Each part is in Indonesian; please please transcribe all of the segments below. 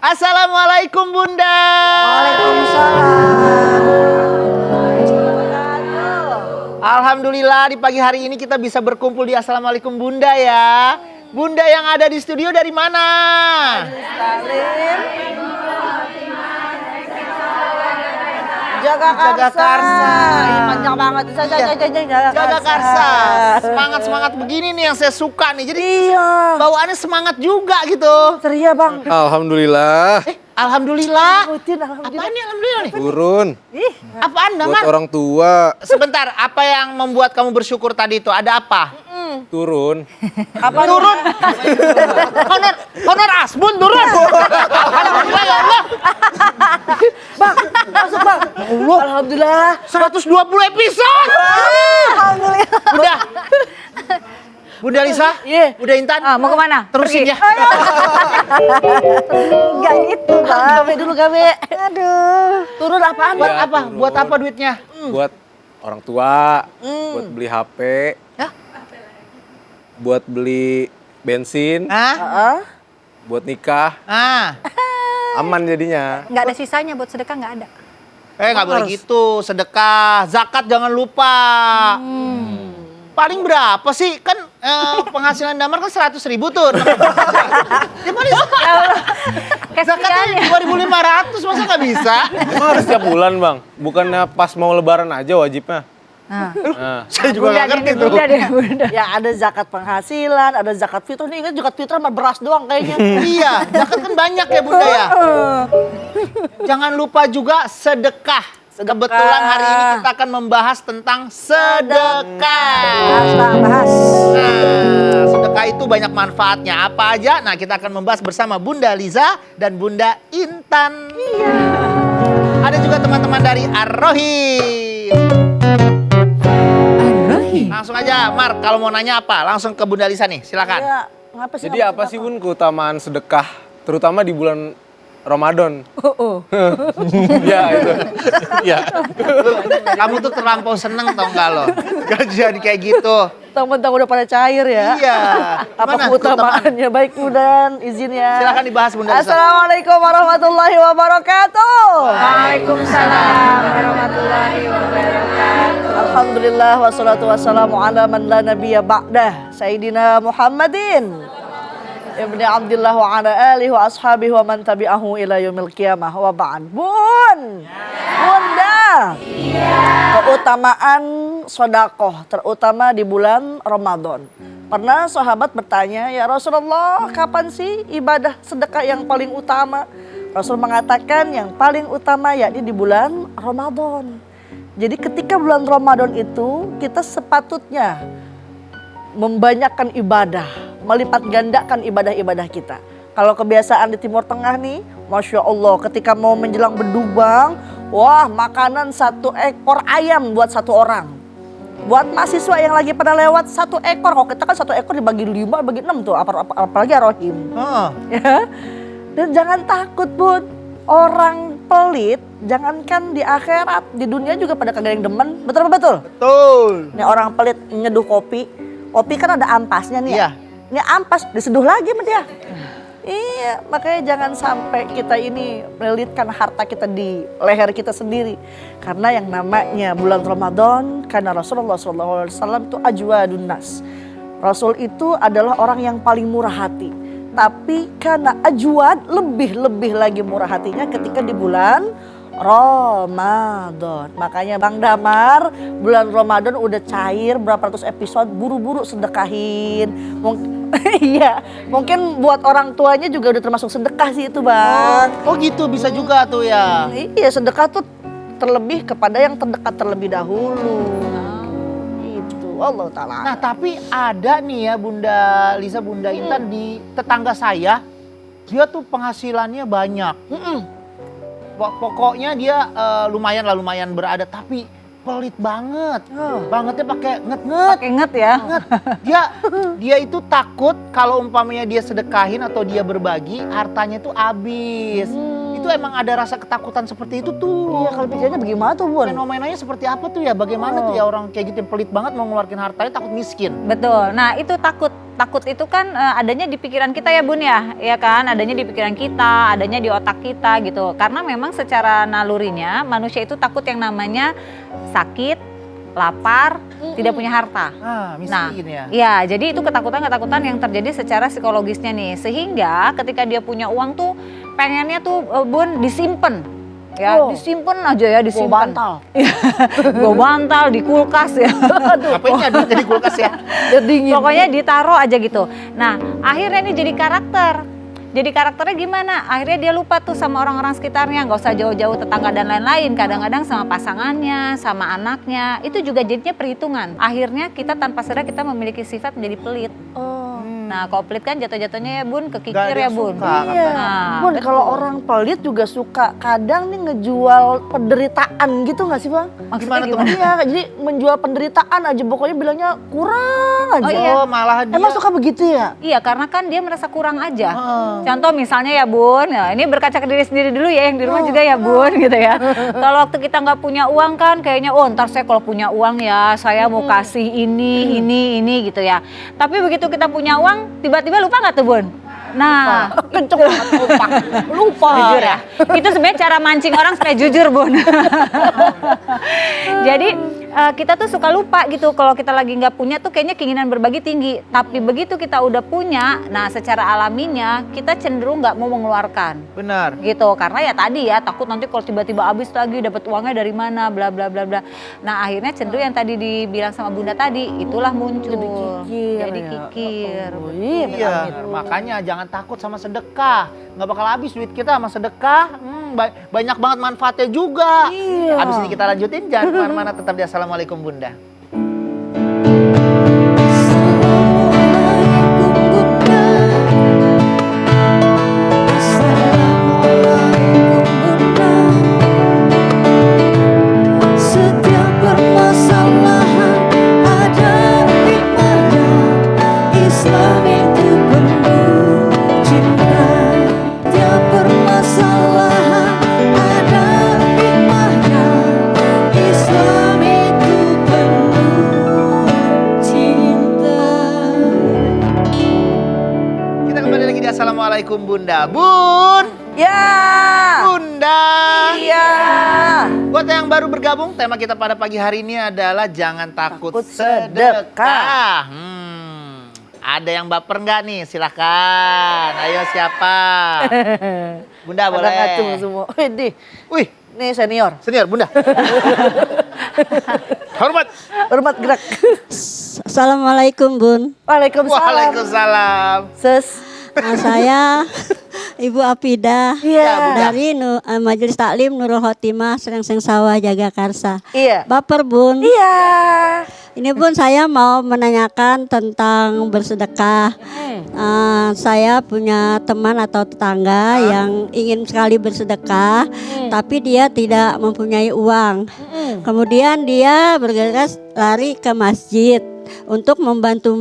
Assalamualaikum Bunda. Waalaikumsalam. Alhamdulillah di pagi hari ini kita bisa berkumpul di Assalamualaikum Bunda ya. Bunda yang ada di studio dari mana? Jagakarsa. Ini panjang banget. Jagakarsa. Semangat begini nih yang saya suka nih. Jadi Iya. bawaannya semangat juga gitu. Ceria bang. Alhamdulillah. Alhamdulillah. Rutin alhamdulillah. Apaan nih alhamdulillah nih? Turun Ih, Apaan buat Damar? orang tua. Sebentar, apa yang membuat kamu bersyukur tadi itu? Ada apa? Turun. apa Turun. honor asbun turun. Alhamdulillah ya Allah. bang? Masuk bang. Allah. Alhamdulillah. 120 episode. Alhamdulillah. Bunda Lisa, Iya. Bunda Intan. Mau kemana? Terusin Pergi. ya. Enggak gitu bang. Gawe dulu gawe. Aduh. Turun apaan Buat bang? apa? Buat apa duitnya? Buat orang tua. Buat beli HP. Hah? Buat beli bensin. Hah? Heeh. Buat nikah. Ah. Aman jadinya. Nggak ada sisanya buat sedekah, nggak ada. Nggak boleh gitu. Sedekah, zakat jangan lupa. Paling berapa sih? Kan penghasilan Damar kan 100.000 tuh. Dia paling zakatnya 2.500, masa nggak bisa? Emang harus tiap bulan bang? Bukannya pas mau lebaran aja wajibnya? Nah. Nah. Saya juga nggak ngerti tuh. Bunda. Ya ada zakat penghasilan, ada zakat fitrah. Nih ingat zakat fitrah sama beras doang kayaknya. Iya, zakat kan banyak ya Bunda ya. Jangan lupa juga sedekah. Kebetulan hari ini kita akan membahas tentang sedekah. Bahas. Nah, sedekah itu banyak manfaatnya. Apa aja? Nah, kita akan membahas bersama Bunda Liza dan Bunda Intan. Iya. Ada juga teman-teman dari Ar-Rohim. Langsung aja, Mar, kalau mau nanya apa? Langsung ke Bunda Liza nih, silakan. Ya, ngapa sih? Jadi apa sih Bun keutamaan sedekah? Terutama di bulan Ramadan. Ya itu. Ya. Kamu tuh terlampau seneng tau nggak lo? Gak jadi kayak gitu. Mentang-mentang udah pada cair ya. Iya. Apa Gimana keutamaannya? Baik Budan, izin ya. Silakan dibahas Bunda Liza. Assalamualaikum warahmatullahi wabarakatuh. Waalaikumsalam warahmatullahi wabarakatuh. Alhamdulillah wassalatu wassalamu ala man la nabiyya ba'dah. Sayyidina Muhammadin Ibni Abdillah wa ala alihi wa ashabihi wa man tabi'ahu ila yaumil qiyamah wa ba'd. Bunda. Keutamaan sedekah terutama di bulan Ramadan. Pernah sahabat bertanya, "Ya Rasulullah, kapan sih ibadah sedekah yang paling utama?" Rasul mengatakan yang paling utama yakni di bulan Ramadan. Jadi ketika bulan Ramadan itu kita sepatutnya membanyakkan ibadah, melipat gandakan ibadah-ibadah kita. Kalau kebiasaan di Timur Tengah nih, Masya Allah ketika mau menjelang bedubang, wah makanan 1 ekor ayam buat 1 orang. Buat mahasiswa yang lagi pada lewat 1 ekor, kalau kita kan 1 ekor dibagi 5, bagi 6 tuh, apalagi Ar-Rohim. Ya. Dan jangan takut Bun, orang pelit, jangankan di akhirat, di dunia juga pada kagak yang demen, betul-betul? Betul. Nih orang pelit nyeduh kopi kan ada ampasnya nih Iya. ya. Ini ampas diseduh lagi sama dia. Iya, makanya jangan sampai kita ini melilitkan harta kita di leher kita sendiri. Karena yang namanya bulan Ramadan, karena Rasulullah SAW itu ajwadun nas. Rasul itu adalah orang yang paling murah hati. Tapi karena ajwad lebih lagi murah hatinya ketika di bulan Ramadan. Makanya Bang Damar, bulan Ramadan udah cair berapa ratus episode, buru-buru sedekahin. Iya, mungkin buat orang tuanya juga udah termasuk sedekah sih itu Bang. Oh gitu, bisa juga tuh ya. Iya, sedekah tuh terlebih kepada yang terdekat terlebih dahulu. Itu Allah Ta'ala. Nah tapi ada nih ya Bunda Liza, Bunda Intan di tetangga saya. Dia tuh penghasilannya banyak. Pokoknya dia lumayan berada, tapi pelit banget. Bangetnya pakai nget-nget. Pakai inget ya. Dia itu takut kalau umpamanya dia sedekahin atau dia berbagi, hartanya tuh habis. Itu itu emang ada rasa ketakutan seperti itu tuh. Iya, kalau pikirnya bagaimana tuh Bun? Fenomenanya seperti apa tuh ya? Bagaimana tuh ya orang kayak gitu yang pelit banget mau ngeluarin hartanya takut miskin. Betul. Nah, itu takut. Takut itu kan adanya di pikiran kita ya Bun ya. Iya kan? Adanya di pikiran kita, adanya di otak kita gitu. Karena memang secara nalurinya manusia itu takut yang namanya sakit, lapar, tidak punya harta. Miskin ya. Iya, jadi itu ketakutan-ketakutan yang terjadi secara psikologisnya nih. Sehingga ketika dia punya uang tuh pengennya tuh Bun disimpan. Ya, disimpan aja ya, disimpan. Bantal. Gue bantal di kulkas ya. Ngapain ya duit jadi kulkas ya? Dingin. Pokoknya ditaruh aja gitu. Nah, akhirnya ini jadi karakter. Jadi karakternya gimana? Akhirnya dia lupa tuh sama orang-orang sekitarnya, nggak usah jauh-jauh tetangga dan lain-lain. Kadang-kadang sama pasangannya, sama anaknya, itu juga jadinya perhitungan. Akhirnya kita tanpa sadar kita memiliki sifat menjadi pelit. Nah, kalau pelit kan jatuh-jatuhnya ya Bun, kekikir Nggak ada ya yang Bun. suka, Iya. Nah, Bun, betul. kalau orang pelit juga suka kadang nih ngejual penderitaan gitu nggak sih Bang? Maksudnya Gimana tuh? Iya, jadi menjual penderitaan aja, pokoknya bilangnya kurang aja. Oh, iya. Malah dia. Emang suka begitu ya? Iya, karena kan dia merasa kurang aja. Contoh misalnya ya Bun, ya, ini berkaca ke diri sendiri dulu ya, yang di rumah juga ya Bun gitu ya. Kalau waktu kita nggak punya uang kan kayaknya, oh ntar saya kalau punya uang ya saya mau kasih ini gitu ya. Tapi begitu kita punya uang, tiba-tiba lupa nggak tuh Bun? Nah, Kenceng banget, lupa. jujur ya. Itu sebenarnya cara mancing orang supaya jujur Bun. Jadi kita tuh suka lupa gitu kalau kita lagi nggak punya tuh kayaknya keinginan berbagi tinggi. Tapi begitu kita udah punya, nah secara alaminya kita cenderung nggak mau mengeluarkan. Benar. Gitu, karena ya tadi ya takut nanti kalau tiba-tiba habis lagi dapat uangnya dari mana bla bla bla bla. Nah akhirnya cenderung yang tadi dibilang sama Bunda tadi itulah muncul. Jadi kikir. Iya, makanya jangan takut sama sedekah. Nggak bakal habis duit kita sama sedekah. Banyak banget manfaatnya juga. Iya. Habis ini kita lanjutin, jangan kemana-mana, tetap di Assalamualaikum Bunda. Setiap permasalahan ada hikmahnya. Islam itu penuh cinta. Setiap permasalahan ada hikmahnya. Islam itu penuh cinta. Kita kembali lagi di Assalamualaikum Bunda. Bun! Ya. Bunda! Iya. Buat yang baru bergabung, tema kita pada pagi hari ini adalah jangan takut Takut sedekah. sedekah. Ada yang baper nggak nih? Silahkan. Ayo siapa? Bunda boleh. Ngatung semua. Wih, Nih senior. senior Bunda. Hormat. Hormat gerak. Assalamualaikum Bun. Waalaikumsalam. Waalaikumsalam. Ses. Saya Ibu Apidah Iya. dari Majelis Taklim Nurul Khotimah Serengseng Sawah Jagakarsa. Iya. Baper Bun. Iya. Ini Bun, saya mau menanyakan tentang bersedekah. Saya punya teman atau tetangga yang ingin sekali bersedekah, tapi dia tidak mempunyai uang. Kemudian dia bergegas lari ke masjid untuk membantu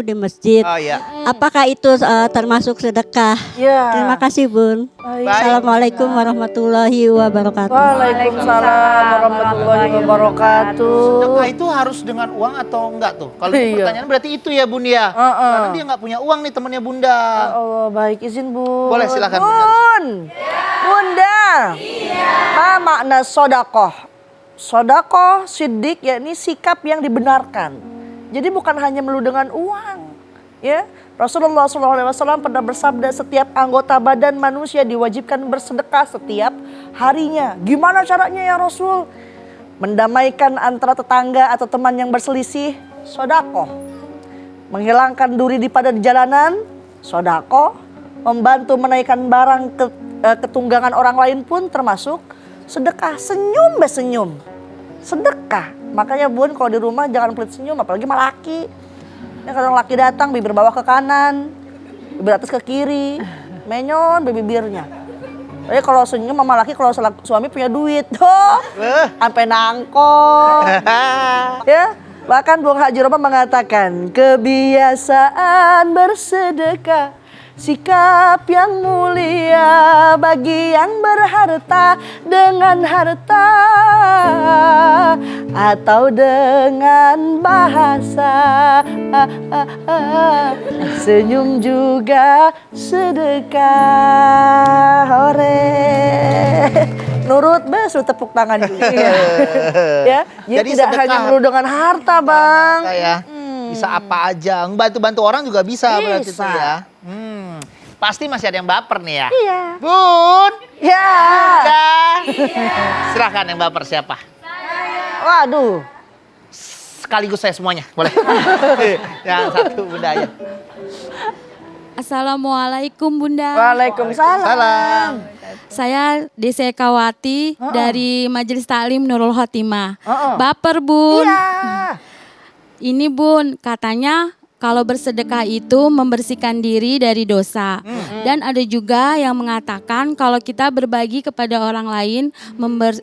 di masjid. Oh iya. Apakah itu termasuk sedekah? Iya. Terima kasih Bun. Assalamualaikum warahmatullahi wabarakatuh. Waalaikumsalam warahmatullahi wabarakatuh. Sedekah itu harus dengan uang atau enggak tuh? Kalau Iya. pertanyaan berarti itu ya Bun ya. Karena dia nggak punya uang nih temennya Bunda. Oh, baik izin Bun. Boleh, silakan, Bunda. Bun. Bunda. Apa makna sodakoh? Sodakoh, sidik, yakni sikap yang dibenarkan. Jadi bukan hanya melulu dengan uang. Ya, Rasulullah SAW pernah bersabda setiap anggota badan manusia diwajibkan bersedekah setiap harinya. Gimana caranya ya Rasul? Mendamaikan antara tetangga atau teman yang berselisih, sodakoh. Menghilangkan duri pada di jalanan, sodakoh. Membantu menaikkan barang ketunggangan orang lain pun termasuk sedekah. Senyum senyum. Sedekah. Makanya Bun kalau di rumah jangan pelit senyum, apalagi sama laki. Ya kadang laki datang bibir bawah ke kanan, bibir atas ke kiri, menyon bibirnya. Tapi kalau senyum sama laki, kalau suami punya duit, sampai nangkong. Ya, bahkan Bung Haji Roma mengatakan kebiasaan bersedekah sikap yang mulia bagi yang berharta dengan harta atau dengan bahasa. Senyum juga sedekah. Hore. Nurut suruh tepuk tangan juga. Ya, jadi tidak sedekah hanya melulu dengan harta, Bang. Ya. Bisa apa aja, bantu-bantu orang juga bisa, berarti itu Bisa. ya. Pasti masih ada yang baper nih ya. Iya. Bun, Ya. dah. Silahkan yang baper siapa? Waduh. Sekaligus saya semuanya, boleh? Yang satu Bunda ya. Assalamualaikum Bunda. Waalaikumsalam. Salam. Saya Desekawati dari Majelis Taklim Nurul Khotimah. Heeh. Baper Bun. Iya. Ini Bun, katanya kalau bersedekah itu membersihkan diri dari dosa. Dan ada juga yang mengatakan kalau kita berbagi kepada orang lain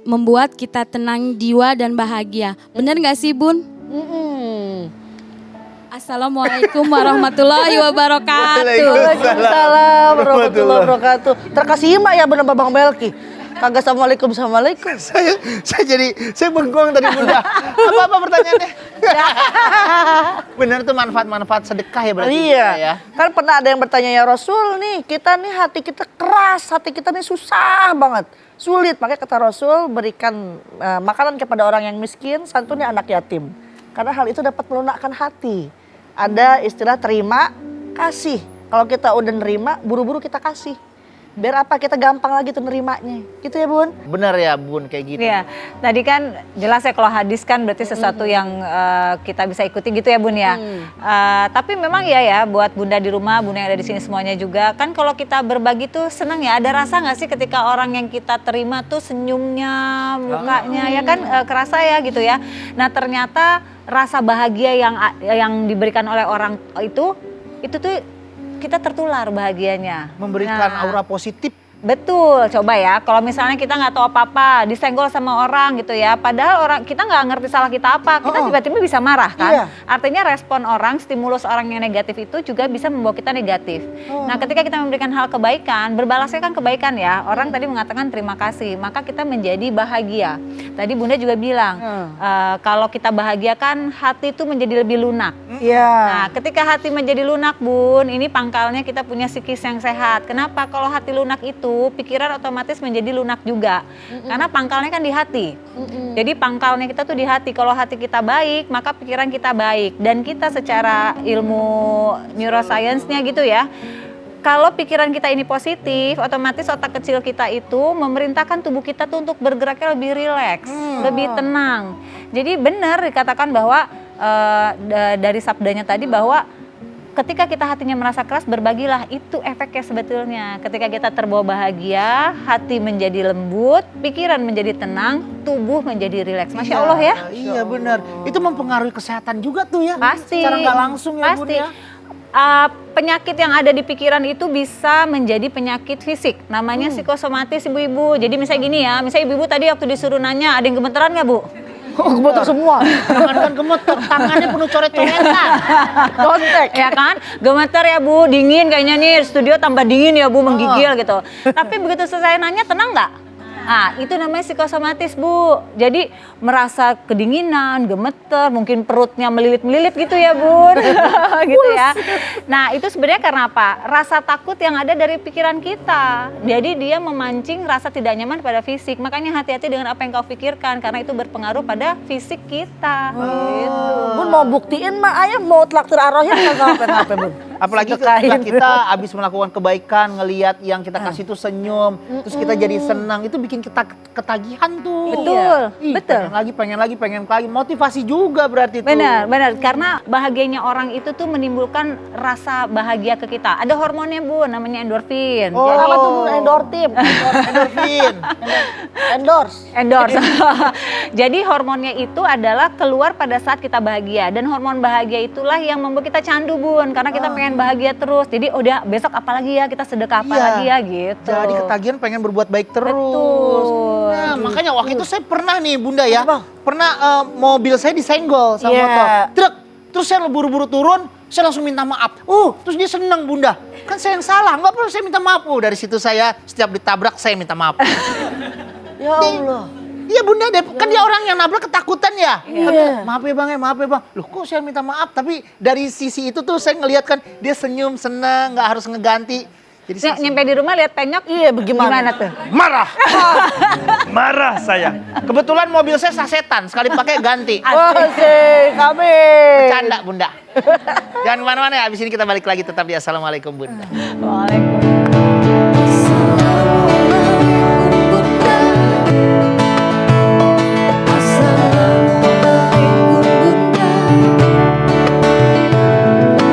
membuat kita tenang jiwa dan bahagia. Bener gak sih Bun? Assalamualaikum warahmatullahi wabarakatuh. Waalaikumsalam warahmatullahi wabarakatuh. Terkasih mak ya bener Bang Belki. Kagak assalamualaikum. Saya bengong tadi Bunda. Apa pertanyaannya? Bener tuh manfaat-manfaat sedekah ya berarti. Iya. Ya. Kan pernah ada yang bertanya, ya Rasul nih, kita nih hati kita keras, hati kita nih susah banget. Sulit, makanya kata Rasul berikan makanan kepada orang yang miskin, santuni anak yatim. Karena hal itu dapat melunakkan hati. Ada istilah terima kasih. Kalau kita udah nerima, buru-buru kita kasih. Biar apa, kita gampang lagi tuh nerimanya. Gitu ya Bun? Bener ya Bun kayak gitu. Iya, tadi kan jelas ya kalau hadis kan berarti sesuatu yang kita bisa ikuti gitu ya Bun ya. Tapi memang ya buat Bunda di rumah, Bunda yang ada di sini semuanya juga. Kan kalau kita berbagi tuh senang ya, ada rasa gak sih ketika orang yang kita terima tuh senyumnya, mukanya ya kan kerasa ya gitu ya. Nah ternyata rasa bahagia yang diberikan oleh orang itu tuh kita tertular bahagianya. Memberikan Nah, aura positif. betul, coba ya. Kalau misalnya kita nggak tahu apa-apa, disenggol sama orang gitu ya. Padahal kita nggak ngerti salah kita apa, kita tiba-tiba bisa marah kan. Iya. Artinya respon orang, stimulus orang yang negatif itu juga bisa membawa kita negatif. Nah ketika kita memberikan hal kebaikan, berbalasnya kan kebaikan ya. Orang tadi mengatakan terima kasih, maka kita menjadi bahagia. Tadi Bunda juga bilang, kalau kita bahagia kan hati itu menjadi lebih lunak. Iya. Nah, ketika hati menjadi lunak, Bun, ini pangkalnya kita punya psikis yang sehat. Kenapa? Kalau hati lunak itu, pikiran otomatis menjadi lunak juga. Karena pangkalnya kan di hati. Jadi pangkalnya kita tuh di hati. Kalau hati kita baik, maka pikiran kita baik. Dan kita secara ilmu neuroscience-nya gitu ya, kalau pikiran kita ini positif, otomatis otak kecil kita itu memerintahkan tubuh kita tuh untuk bergeraknya lebih rileks, lebih tenang. Jadi benar dikatakan bahwa dari sabdanya tadi bahwa ketika kita hatinya merasa keras, berbagilah, itu efeknya sebetulnya. Ketika kita terbawa bahagia, hati menjadi lembut, pikiran menjadi tenang, tubuh menjadi rileks. Masya Allah ya. Iya benar. Itu mempengaruhi kesehatan juga tuh ya. Pasti. Secara nggak langsung ya Bun Pasti. ya. Penyakit yang ada di pikiran itu bisa menjadi penyakit fisik. Namanya psikosomatis ibu-ibu. Jadi misalnya gini ya, misalnya ibu-ibu tadi waktu disuruh nanya, ada yang gemeteran nggak Bu? Gemeter semua. Jangankan gemeter, tangannya penuh coret-coretan. Kontek. Ya kan, gemeter ya Bu, dingin kayaknya nih, studio tambah dingin ya Bu, menggigil gitu. Tapi begitu selesai nanya, tenang nggak? Nah, itu namanya psikosomatis Bu. Jadi merasa kedinginan, gemeter, mungkin perutnya melilit-melilit gitu ya Bun. Gitu ya. Nah, itu sebenarnya karena apa? Rasa takut yang ada dari pikiran kita. Jadi dia memancing rasa tidak nyaman pada fisik. Makanya hati-hati dengan apa yang kau pikirkan, karena itu berpengaruh pada fisik kita. Gitu. Bun mau buktiin mak, ayah mau traktir Ar-Rohim kagak apa-apa Bun. Apalagi Sedekahin. ketika kita habis melakukan kebaikan, ngelihat yang kita kasih tuh senyum, terus kita jadi senang, itu bikin kita ketagihan tuh. Betul, Ih, betul. pengen lagi. Motivasi juga berarti tuh. Benar. Karena bahagianya orang itu tuh menimbulkan rasa bahagia ke kita. Ada hormonnya Bu, namanya endorfin. Oh, apa tuh Bun? Endorfin. Endorfin. Endorse. Jadi hormonnya itu adalah keluar pada saat kita bahagia. Dan hormon bahagia itulah yang membuat kita candu Bun. Karena kita pengen bahagia terus. Jadi udah besok apalagi ya, kita sedekah apa Iya. lagi ya gitu. Jadi ketagihan pengen berbuat baik terus. Betul. Nah, makanya waktu itu saya pernah nih Bunda ya. Apa? Pernah mobil saya disenggol sama Iya. motor. Truk. Terus saya buru-buru turun, saya langsung minta maaf. Terus dia senang Bunda. Kan saya yang salah, nggak perlu saya minta maaf. Dari situ saya setiap ditabrak saya minta maaf. Ya Allah. Iya Bunda, kan dia orang yang nabrak ketakutan ya. Maaf ya Bang, maaf ya Bang. Loh kok saya minta maaf, tapi dari sisi itu tuh saya ngelihat kan dia senyum, senang, nggak harus ngeganti. Jadi Nyampe di rumah lihat penyok, Iya, bagaimana? gimana tuh? marah. Marah saya. Kebetulan mobil saya sasetan, sekali pakai ganti. Wah, sih, kami. Bercanda Bunda. Jangan kemana-mana ya, abis ini kita balik lagi tetap di Assalamualaikum Bunda.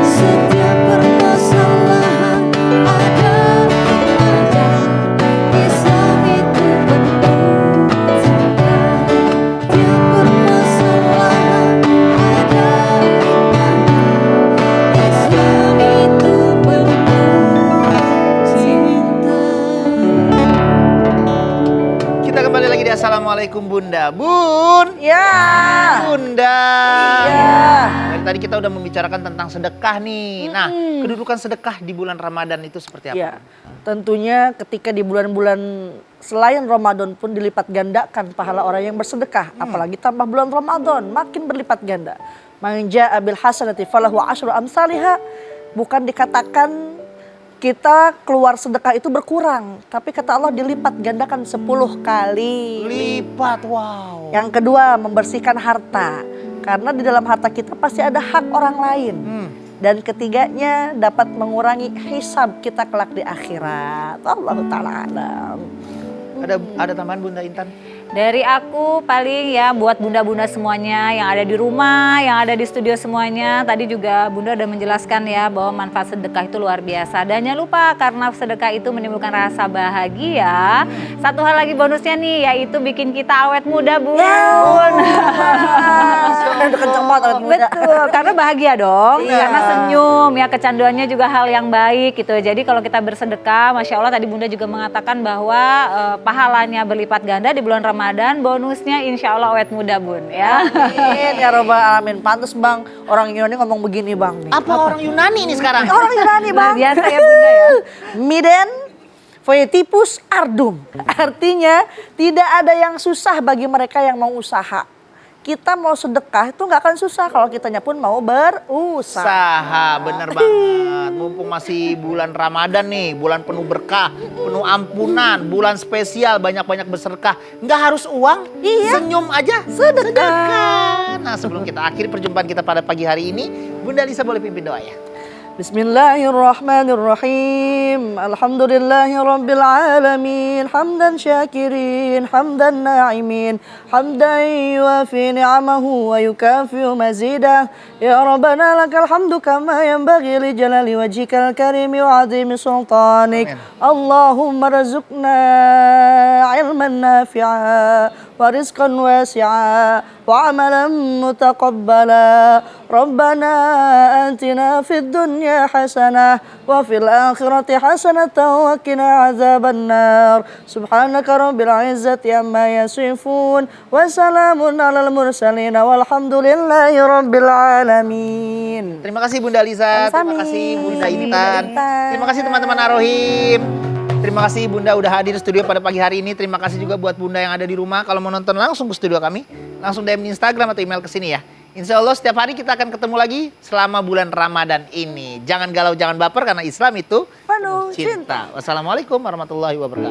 Setiap permasalahan ada Islam itu penuh cinta. Setiap permasalahan ada Islam itu penuh cinta. Kita kembali lagi di Assalamualaikum Bunda. Bun. Ya. Bunda. Iya. Dari tadi kita udah membicarakan tentang sedekah nih. Nah, kedudukan sedekah di bulan Ramadan itu seperti apa? Ya, tentunya ketika di bulan-bulan selain Ramadan pun dilipat gandakan pahala orang yang bersedekah. Apalagi tambah bulan Ramadan, makin berlipat ganda. Man jaa bil hasanati falahu asyru amsalihha. Bukan dikatakan kita keluar sedekah itu berkurang, tapi kata Allah dilipat gandakan 10 kali. Lipat, wow. Yang kedua, membersihkan harta. Karena di dalam harta kita pasti ada hak orang lain. Dan ketiganya dapat mengurangi hisab kita kelak di akhirat. Allahu ta'ala alam. Ada tambahan Bunda Intan? Dari aku paling ya buat bunda-bunda semuanya yang ada di rumah, yang ada di studio semuanya. Tadi juga Bunda udah menjelaskan ya bahwa manfaat sedekah itu luar biasa. Dan jangan lupa karena sedekah itu menimbulkan rasa bahagia. Satu hal lagi bonusnya nih yaitu bikin kita awet muda Bun. Udah kenceng banget awet muda. Betul, karena bahagia dong. Karena senyum ya, kecanduannya juga hal yang baik gitu. Jadi kalau kita bersedekah, Masya Allah tadi Bunda juga mengatakan bahwa pahalanya berlipat ganda di bulan Ramadan, bonusnya insya Allah awet muda Bun ya. Amin ya robbal alamin. Pantes Bang, orang Yunani ngomong begini Bang nih. Apa orang Yunani ini sekarang? Orang Yunani Luar Bang. biasa ya Bunda ya. Miden Foetipus ardum. Artinya tidak ada yang susah bagi mereka yang mau usaha. Kita mau sedekah itu nggak akan susah kalau kitanya pun mau berusaha. Saha, bener banget. Mumpung masih bulan Ramadan nih, bulan penuh berkah, penuh ampunan, bulan spesial, banyak-banyak bersedekah. Nggak harus uang, senyum aja, sedekah. Nah sebelum kita akhiri perjumpaan kita pada pagi hari ini, Bunda Lisa boleh pimpin doa ya? Bismillahirrahmanirrahim. Alhamdulillahi rabbil alamin. Hamdan syakirin, hamdan na'imin, hamdan yuafi ni'amahu wa yukafi'u mazidah. Ya Rabbana lakal hamdu kama yanbaghi li jalali wajhikal karimi wa 'azimi sultanik. Allahumma rizqna ilman nafi'a wa rizqan wasi'a wa 'amalan mutaqabbala. Rabbana atina fid dunya hasanah wa fil akhirati hasanatan wa qina azabannar. Subhanaka rabbil izzati amma yasifun wa salamun alal mursalin walhamdulillahi rabbil alamin. Terima kasih Bunda Lisa, terima kasih Bunda Intan, terima kasih teman-teman Arohim. Terima kasih Bunda udah hadir di studio pada pagi hari ini. Terima kasih juga buat Bunda yang ada di rumah. Kalau mau nonton langsung ke studio kami, langsung DM di Instagram atau email ke sini ya. Insya Allah setiap hari kita akan ketemu lagi selama bulan Ramadan ini. Jangan galau, jangan baper karena Islam itu Penuh cinta. Wassalamualaikum warahmatullahi wabarakatuh.